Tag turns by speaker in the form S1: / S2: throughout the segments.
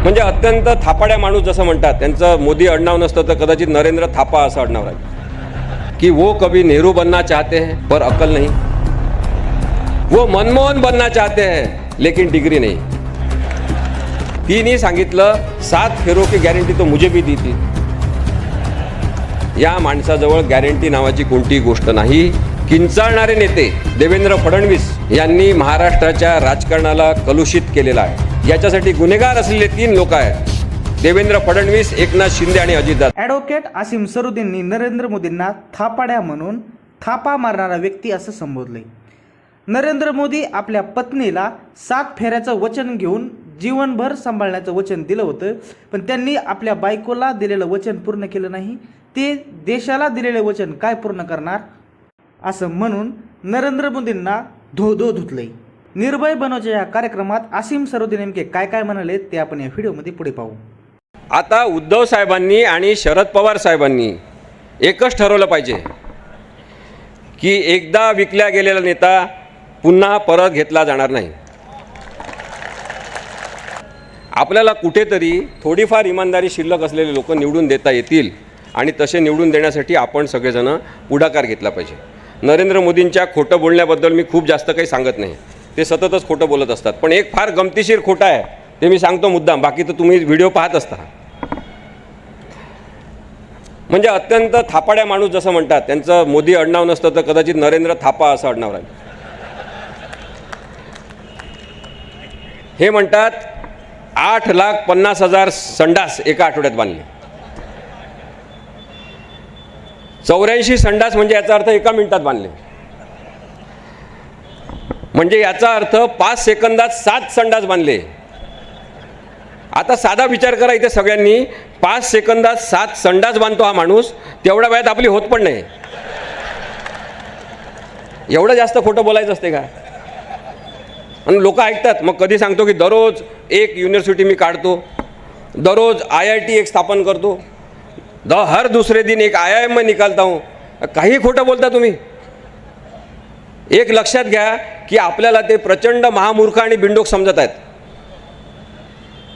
S1: म्हणजे अत्यंत थापाड्या माणूस जसं म्हणतात, त्यांचं मोदी आडनाव नसतं तर कदाचित नरेंद्र थापा असं आडनाव राहील की वो कभी नेहरू बनना चाहते हैं पर अकल नहीं, वो मनमोहन बनना चाहते हैं लेकिन डिग्री नहीं. तिने सांगितलं 7 फेरों की गॅरंटी तो मुझे भी दी थी. या माणसाजवळ गॅरंटी नावाची कोणती गोष्ट नाही. किंचाळणारे नेते देवेंद्र फडणवीस यांनी महाराष्ट्राच्या राजकारणाला कलुषित केलेला आहे. याच्यासाठी गुन्हेगार असलेले 3 लोक आहेत, देवेंद्र फडणवीस, एकनाथ शिंदे आणि अजितदादा.
S2: ॲडव्होकेट आसिम सरुद्दींनी नरेंद्र मोदींना थापाड्या म्हणून थापा मारणारा व्यक्ती असं संबोधले. नरेंद्र मोदी आपल्या पत्नीला 7 फेऱ्याचं वचन घेऊन जीवनभर सांभाळण्याचं वचन दिलं होतं, पण त्यांनी आपल्या बायकोला दिलेलं वचन पूर्ण केलं नाही. ते देशाला दिलेले वचन काय पूर्ण करणार असं म्हणून नरेंद्र मोदींना धो धुतले. निर्भय बनवच्या या कार्यक्रमात आसिम सरुद्दी नेमके काय काय म्हणाले ते आपण या व्हिडिओमध्ये पुढे पाहू.
S1: आता उद्धव साहेबांनी आणि शरद पवार साहेबांनी एकच ठरवलं पाहिजे की एकदा विकल्या गेलेला नेता पुन्हा परत घेतला जाणार नाही. आपल्याला कुठेतरी थोडीफार इमानदारी शिल्लक असलेले लोक निवडून देता येतील आणि तसे निवडून देण्यासाठी आपण सगळेजण पुढाकार घेतला पाहिजे. नरेंद्र मोदींच्या खोटं बोलण्याबद्दल मी खूप जास्त काही सांगत नाही, ते सततच खोटं बोलत असतात. पण एक फार गमतीशीर खोटं आहे, ते मी सांगतो मुद्दाम, बाकी तर तुम्ही व्हिडिओ पाहत असता. म्हणजे अत्यंत थापाड्या माणूस जसं म्हणतात, त्यांचं मोदी आडनाव नसतं तर कदाचित नरेंद्र थापा असं आडनाव राहील. हे म्हणतात 8,50,000 संडास एका आठवड्यात बांधले. 84 संडास म्हणजे याचा अर्थ एका मिनिटात बांधले. म्हणजे याचा अर्थ 5 सेकंदात 7 संडास बांधले. आता साधा विचार करा, इथे सगळ्यांनी 5 सेकंदात 7 संडास बांधतो हा माणूस, तेवढ्या वेळात आपली होत पण नाही. एवढं जास्त खोटं बोलायचं असते का? आणि लोक ऐकतात. मग कधी सांगतो की दररोज एक युनिव्हर्सिटी मी काढतो, दररोज IIT एक स्थापन करतो, हर दूसरे दिन एक IIM में निकालता हूँ. काही खोटं बोलता तुम्ही. एक लक्षात घ्या की आपल्याला ते प्रचंड महामूर्ख आणि बिंडोक समजत आहेत.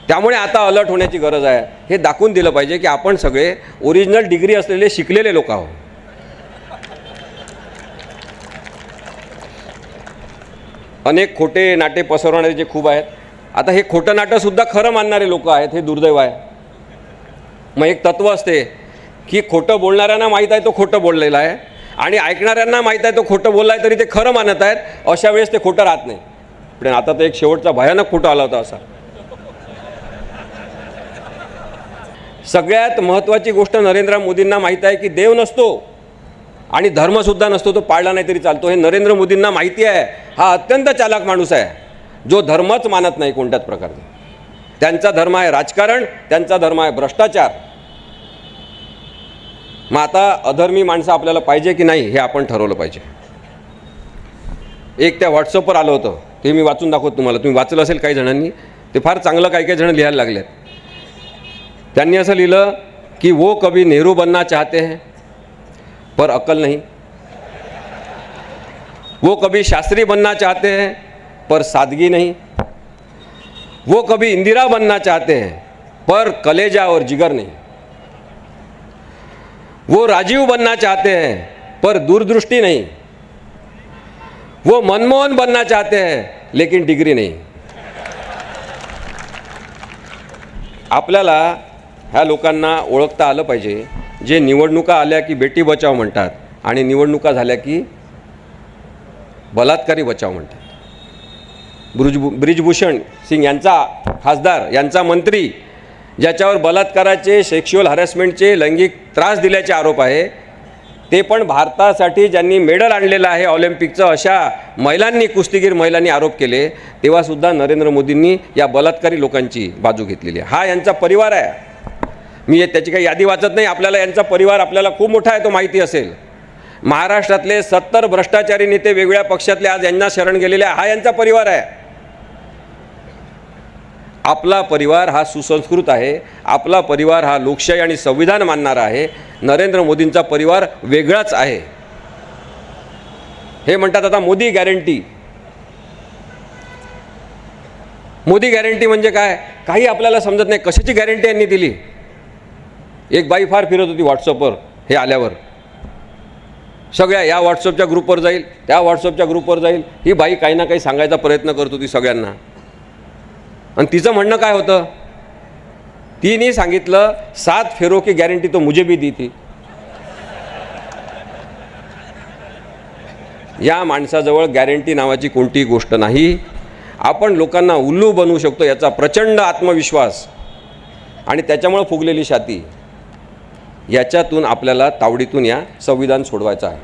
S1: त्यामुळे आता अलर्ट होण्याची गरज आहे. हे दाखवून दिलं पाहिजे की आपण सगळे ओरिजिनल डिग्री असलेले शिकलेले लोक आहोत. अनेक खोटे नाटे पसरवणारे जे खूप आहेत. आता हे खोटं नाटंसुद्धा खरं मानणारे लोक आहेत, हे दुर्दैव आहे. मग एक तत्व असते की खोटं बोलणाऱ्यांना माहीत आहे तो खोटं बोललेला आहे आणि ऐकणाऱ्यांना माहीत आहे तो खोटं बोलला आहे, तरी ते खरं मानत आहेत. अशा वेळेस ते खोटं राहत नाही. पण आता तर एक शेवटचा भयानक खोटं आला होता. असा सगळ्यात महत्त्वाची गोष्ट नरेंद्र मोदींना माहीत आहे की देव नसतो आणि धर्मसुद्धा नसतो, तो पाळला नाही तरी चालतो. हे नरेंद्र मोदींना माहिती आहे. हा अत्यंत चालाक माणूस आहे जो धर्मच मानत नाही कोणत्याच प्रकारचा. त्यांचा धर्म आहे राजकारण, त्यांचा धर्म आहे भ्रष्टाचार. मग आता अधर्मी माणसं आपल्याला पाहिजे की नाही हे आपण ठरवलं पाहिजे. एक त्या व्हॉट्सअपवर आलं होतं, ते मी वाचून दाखवतो तुम्हाला. तुम्ही वाचलं असेल काही जणांनी, ते फार चांगलं काही जण लिहायला लागलेत. त्यांनी असं लिहिलं की वो कभी नेहरू बनना चाहते हैं पर अकल नहीं, वो कभी शास्त्री बनना चाहते हैं पर सादगी नहीं, वो कभी इंदिरा बनना चाहते हैं पर कलेजा और जिगर नहीं, वो राजीव बनना चाहते हैं पर दूरदृष्टि नहीं, वो मनमोहन बनना चाहते हैं लेकिन डिग्री नहीं. आपल्याला ह्या लोकांना ओळखता आलं पाहिजे जे निवडणुका आल्या की बेटी बचाव म्हणतात आणि निवडणुका झाल्या की बलात्कारी बचाव म्हणतात. ब्रिजभूषण सिंग यांचा खासदार, यांचा मंत्री, ज्याच्यावर बलात्काराचे, सेक्शुअल हॅरेसमेंटचे, लैंगिक त्रास दिल्याचे आरोप आहे, ते पण भारतासाठी ज्यांनी मेडल आणलेलं आहे ऑलिम्पिकचं, अशा महिलांनी, कुस्तीगीर महिलांनी आरोप केले, तेव्हासुद्धा नरेंद्र मोदींनी या बलात्कारी लोकांची बाजू घेतलेली आहे. हा यांचा परिवार आहे. मी त्याची काही यादी वाचत नाही. आपल्याला यांचा परिवार आपल्याला खूप मोठा आहे, तो माहिती असेल. महाराष्ट्रातले 70 भ्रष्टाचारी नेते वेगळ्या पक्षातले आज यांना शरण गेलेले, हा यांचा परिवार आहे. आपला परिवार हा सुसंस्कृत आहे. आपला परिवार हा लोकशाही आणि संविधान मानणारा आहे. नरेंद्र मोदींचा परिवार वेगळाच आहे. हे म्हणतात आता मोदी गॅरंटी. मोदी गॅरंटी म्हणजे काय, काही आपल्याला समजत नाही. कशाची गॅरंटी यांनी दिली? एक बाई फार फिरत होती व्हॉट्सअपवर हे आल्यावर, सगळ्या या व्हॉट्सअपच्या ग्रुपवर जाईल, त्या व्हॉट्सअपच्या ग्रुपवर जाईल. ही बाई काही ना काही सांगायचा प्रयत्न करत होती सगळ्यांना. आणि तिचं म्हणणं काय होतं? तिने सांगितलं 7 फेरों की गॅरंटी तो मुझे भी दी थी. या माणसाजवळ गॅरंटी नावाची कोणतीही गोष्ट नाही. आपण लोकांना उल्लू बनवू शकतो याचा प्रचंड आत्मविश्वास आणि त्याच्यामुळे फुगलेली छाती, याच्यातून आपल्याला तावडीतून या संविधान सोडवायचं आहे.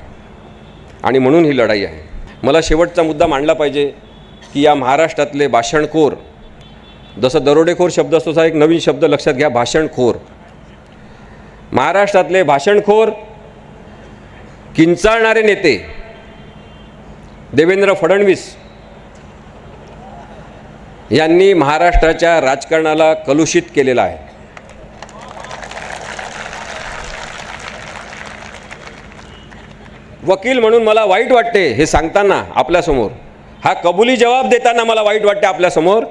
S1: आणि म्हणून ही लढाई आहे. मला शेवटचा मुद्दा मांडला पाहिजे की या महाराष्ट्रातले भाषणखोर, जसं दरोडेखोर शब्द असतो तसा एक नवीन शब्द लक्षात घ्या, भाषणखोर. महाराष्ट्रातले भाषणखोर किंचाळणारे नेते देवेंद्र फडणवीस यांनी महाराष्ट्राच्या राजकारणाला कलुषित केलेलं आहे. वकील म्हणून मला वाईट वाटते हे सांगताना आपल्यासमोर, हा कबुली जबाब देताना मला वाईट वाटते आपल्यासमोर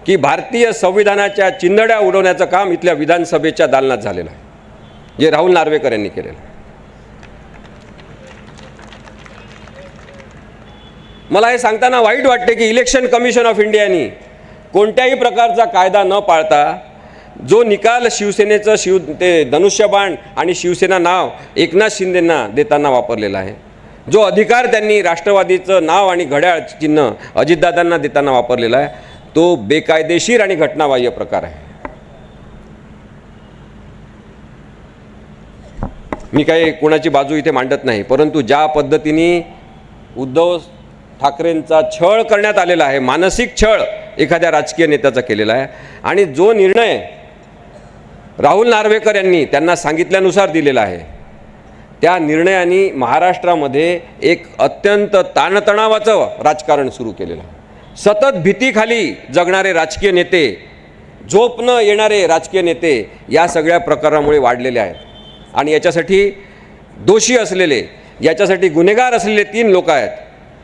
S1: की भारतीय संविधानाच्या चिंधड्या उडवण्याचं काम इथल्या विधानसभेच्या दालनात झालेलं आहे, जे राहुल नार्वेकर यांनी केलेलं आहे. मला हे सांगताना वाईट वाटते की इलेक्शन कमिशन ऑफ इंडियानी कोणत्याही प्रकारचा कायदा न पाळता जो निकाल शिवसेनेचं ते धनुष्यबाण आणि शिवसेना नाव एकनाथ शिंदेंना देताना वापरलेला आहे, जो अधिकार त्यांनी राष्ट्रवादीचं नाव आणि घड्याळ चिन्ह अजितदादांना देताना वापरलेला आहे, तो बेकायदेशीर आणि घटनाबाह्य प्रकार आहे. मी काही कोणाची बाजू इथे मांडत नाही, परंतु ज्या पद्धतीने उद्धव ठाकरेंचा छळ करण्यात आलेला आहे, मानसिक छळ एखाद्या राजकीय नेत्याचा केलेला आहे, आणि जो निर्णय राहुल नार्वेकर यांनी त्यांना सांगितल्यानुसार दिलेला आहे, त्या निर्णयाने महाराष्ट्रामध्ये एक अत्यंत ताणतणावाचं राजकारण सुरू केलेलं आहे. सतत भीतीखाली जगणारे राजकीय नेते, झोप न येणारे राजकीय नेते या सगळ्या प्रकारामुळे वाढलेले आहेत. आणि याच्यासाठी दोषी असलेले, याच्यासाठी गुन्हेगार असलेले 3 लोक आहेत: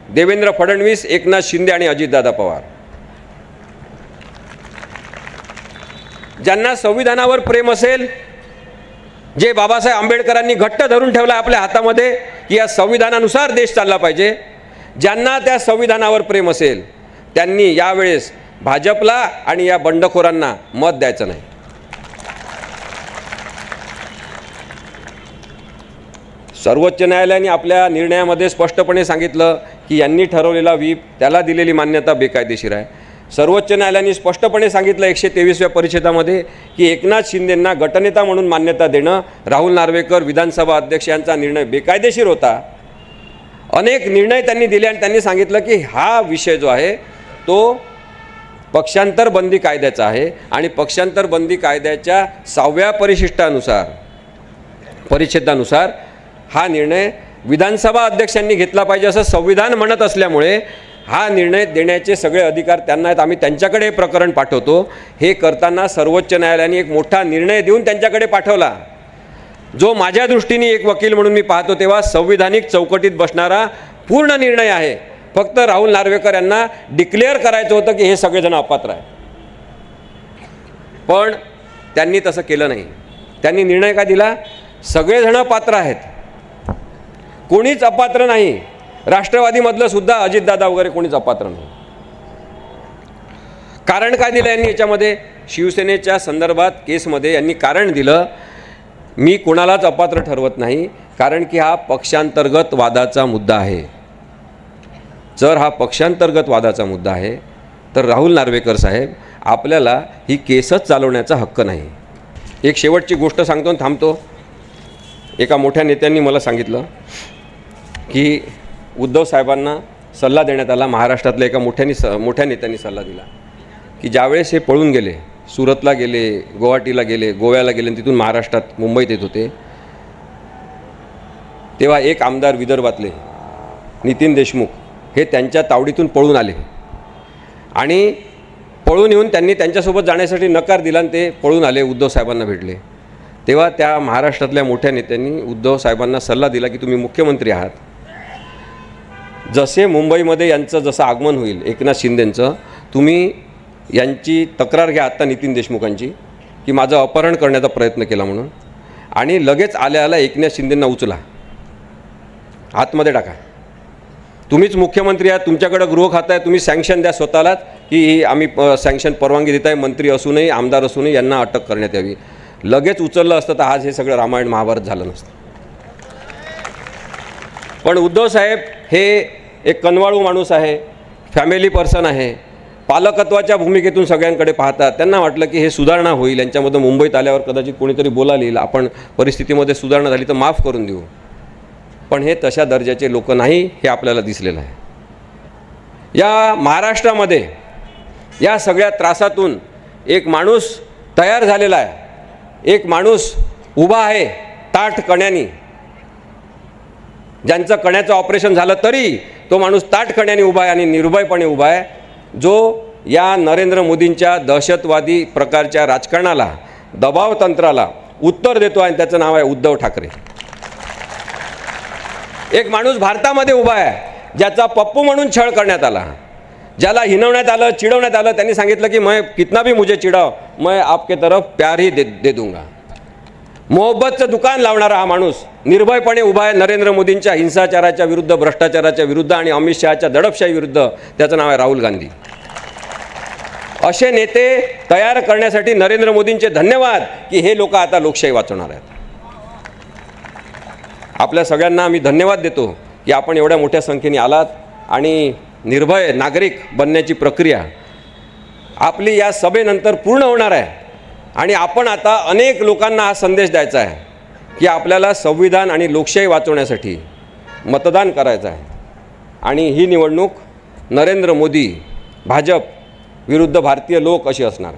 S1: देवेंद्र फडणवीस, एकनाथ शिंदे आणि अजितदादा पवार. ज्यांना संविधानावर प्रेम असेल, जे बाबासाहेब आंबेडकरांनी घट्ट धरून ठेवला आपल्या हातामध्ये की या संविधानानुसार देश चालला पाहिजे, ज्यांना त्या संविधानावर प्रेम असेल त्यांनी यावेळेस भाजपला आणि या बंडखोरांना मत द्यायचं नाही. सर्वोच्च न्यायालयाने आपल्या निर्णयामध्ये स्पष्टपणे सांगितलं की यांनी ठरवलेला व्हीप, त्याला दिलेली मान्यता बेकायदेशीर आहे. सर्वोच्च न्यायालयाने स्पष्टपणे सांगितलं 123व्या परिच्छेदामध्ये की एकनाथ शिंदेंना गटनेता म्हणून मान्यता देणं, राहुल नार्वेकर विधानसभा अध्यक्ष यांचा निर्णय बेकायदेशीर होता. अनेक निर्णय त्यांनी दिले आणि त्यांनी सांगितलं की हा विषय जो आहे तो पक्षांतर बंदी कायद्याचा आहे आणि पक्षांतर बंदी कायद्याच्या 6व्या परिच्छेदानुसार हा निर्णय विधानसभा अध्यक्षांनी घेतला पाहिजे असं संविधान म्हणत असल्यामुळे हा निर्णय देण्याचे सगळे अधिकार त्यांना आहेत. आम्ही त्यांच्याकडे हे प्रकरण पाठवतो. हे करताना सर्वोच्च न्यायालयाने एक मोठा निर्णय देऊन त्यांच्याकडे पाठवला, जो माझ्या दृष्टीने एक वकील म्हणून मी पाहतो तेव्हा संविधानिक चौकटीत बसणारा पूर्ण निर्णय आहे. फक्त राहुल नार्वेकर यांना डिक्लेअर करायचं होतं की हे सगळेजण अपात्र आहे, पण त्यांनी तसं केलं नाही. त्यांनी निर्णय काय दिला? सगळेजण पात्र आहेत, कोणीच अपात्र नाही. राष्ट्रवादीमधलं सुद्धा अजितदादा वगैरे कोणीच अपात्र नाही. कारण काय दिलं यांनी याच्यामध्ये? शिवसेनेच्या संदर्भात केसमध्ये यांनी कारण दिलं, मी कोणालाच अपात्र ठरवत नाही, कारण की हा पक्षांतर्गत वादाचा मुद्दा आहे. जर हा पक्षांतर्गत वादाचा मुद्दा आहे तर राहुल नार्वेकर साहेब, आपल्याला ही केसच चालवण्याचा हक्क नाही. एक शेवटची गोष्ट सांगतो आणि थांबतो. एका मोठ्या नेत्यांनी मला सांगितलं की उद्धव साहेबांना सल्ला देण्यात आला, महाराष्ट्रातल्या एका मोठ्या नेत्यांनी सल्ला दिला की ज्यावेळेस हे पळून गेले, सुरतला गेले, गुवाहाटीला गेले, गोव्याला गेले, तिथून महाराष्ट्रात मुंबईत येत होते, तेव्हा एक आमदार विदर्भातले नितीन देशमुख हे त्यांच्या तावडीतून पळून आले आणि पळून येऊन त्यांनी त्यांच्यासोबत जाण्यासाठी नकार दिला आणि ते पळून आले, उद्धव साहेबांना भेटले. तेव्हा त्या महाराष्ट्रातल्या मोठ्या नेत्यांनी उद्धव साहेबांना सल्ला दिला की तुम्ही मुख्यमंत्री आहात, जसे मुंबईमध्ये यांचं जसं आगमन होईल एकनाथ शिंदेंचं, तुम्ही यांची तक्रार घ्या आत्ता नितीन देशमुखांची की माझं अपहरण करण्याचा प्रयत्न केला म्हणून, आणि लगेच आल्या एकनाथ शिंदेंना उचला, आतमध्ये टाका. तुम्हीच मुख्यमंत्री आहात, तुमच्याकडं गृह खातं आहे, तुम्ही सँक्शन द्या स्वतःलाच की आम्ही सँक्शन परवानगी देत आहे, मंत्री असूनही आमदार असूनही यांना अटक करण्यात यावी. लगेच उचललं असतं तर आज हे सगळं रामायण महाभारत झालं नसतं. पण उद्धव साहेब हे एक कनवाळू माणूस आहे, फॅमिली पर्सन आहे, पालकत्वाच्या भूमिकेतून सगळ्यांकडे पाहतात. त्यांना वाटलं की हे सुधारणा होईल, यांच्यामध्ये मुंबईत आल्यावर कदाचित कोणीतरी बोलायला येईल, आपण परिस्थितीमध्ये सुधारणा झाली तर माफ करून देऊ. पण हे तशा दर्जाचे लोक नाही, हे आपल्याला दिसलेलं आहे. या महाराष्ट्रामध्ये या सगळ्या त्रासातून एक माणूस तयार झालेला आहे, एक माणूस उभा आहे ताठ कण्यानी. ज्यांचं कण्याचं ऑपरेशन झालं तरी तो माणूस ताठ कण्याने उभा आहे आणि निर्भयपणे उभा आहे, जो या नरेंद्र मोदींच्या दहशतवादी प्रकारच्या राजकारणाला, दबाव तंत्राला उत्तर देतो आहे. त्याचं नाव आहे उद्धव ठाकरे. एक माणूस भारतामध्ये उभा आहे ज्याचा पप्पू म्हणून छळ करण्यात आला, ज्याला हिनवण्यात आलं, चिडवण्यात आलं. त्यांनी सांगितलं की मैं कितना भी मुझे चिडाव, मैं आपके तरफ प्यार ही दे दूंगा. मोहब्बतचं दुकान लावणारा हा माणूस निर्भयपणे उभा आहे नरेंद्र मोदींच्या हिंसाचाराच्या विरुद्ध, भ्रष्टाचाराच्या विरुद्ध आणि अमित शहाच्या दडपशाही विरुद्ध. त्याचं नाव आहे राहुल गांधी. असे नेते तयार करण्यासाठी नरेंद्र मोदींचे धन्यवाद की हे लोक आता लोकशाही वाचवणार आहेत. आपल्या सगळ्यांना आम्ही धन्यवाद देतो की आपण एवढ्या मोठ्या संख्येने आलात आणि निर्भय नागरिक बनण्याची प्रक्रिया आपली या सभेनंतर पूर्ण होणार आहे. आणि आपण आता अनेक लोकांना हा संदेश द्यायचा आहे की आपल्याला संविधान आणि लोकशाही वाचवण्यासाठी मतदान करायचं आहे. आणि ही निवडणूक नरेंद्र मोदी, भाजप विरुद्ध भारतीय लोक अशी असणार.